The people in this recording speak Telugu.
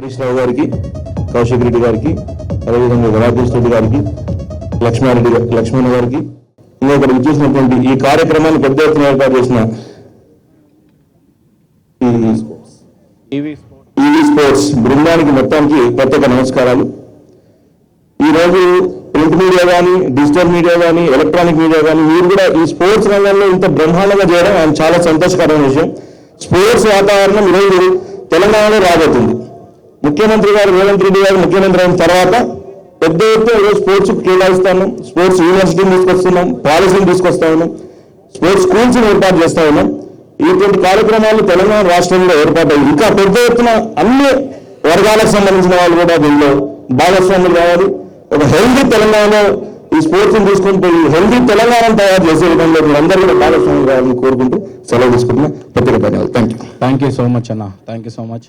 హరీష్ రావు గారికి, కౌశిక్ రెడ్డి గారికి, అదేవిధంగా రాజేష్ రెడ్డి గారికి, లక్ష్మణ్ గారికి, ఇంకా ఇక్కడ విచ్చేసినటువంటి ఈ కార్యక్రమాన్ని పెద్ద ఎత్తున ఏర్పాటు చేసిన ఈవీ స్పోర్ట్స్ బృందానికి మొత్తానికి ప్రత్యేక నమస్కారాలు. ఈరోజు ప్రింట్ మీడియా కానీ, డిజిటల్ మీడియా కానీ, ఎలక్ట్రానిక్ మీడియా కానీ మీరు కూడా ఈ స్పోర్ట్స్ రంగంలో ఇంత బ్రహ్మాండంగా చేయడం ఆయన చాలా సంతోషకరమైన విషయం. స్పోర్ట్స్ వాతావరణం ఈరోజు తెలంగాణలో రాబోతుంది. ముఖ్యమంత్రి గారు రేవంత్ రెడ్డి గారు ముఖ్యమంత్రి అయిన తర్వాత పెద్ద ఎత్తున ఈరోజు స్పోర్ట్స్ కేటాయిస్తాను, స్పోర్ట్స్ యూనివర్సిటీని తీసుకొస్తున్నాం, పాలసీని తీసుకొస్తా ఉన్నాం, స్పోర్ట్స్ స్కూల్స్ని ఏర్పాటు చేస్తా ఉన్నాం. ఇటువంటి కార్యక్రమాలు తెలంగాణ రాష్ట్రంలో ఏర్పాటయ్యి ఇంకా పెద్ద ఎత్తున అన్ని వర్గాలకు సంబంధించిన వాళ్ళు కూడా దీనిలో భాగస్వాములు కావాలి. ఒక హెల్దీ తెలంగాణలో ఈ స్పోర్ట్స్ని తీసుకొని పోయి హెల్దీ తెలంగాణను తయారు చేసే విధంలో మీరందరూ కూడా భాగస్వాములు కావాలని కోరుకుంటూ సెలవు తీసుకుంటున్నా. ప్రత్యేక ధన్యవాదాలు. థ్యాంక్ యూ సో మచ్ అన్న. Thank you so much.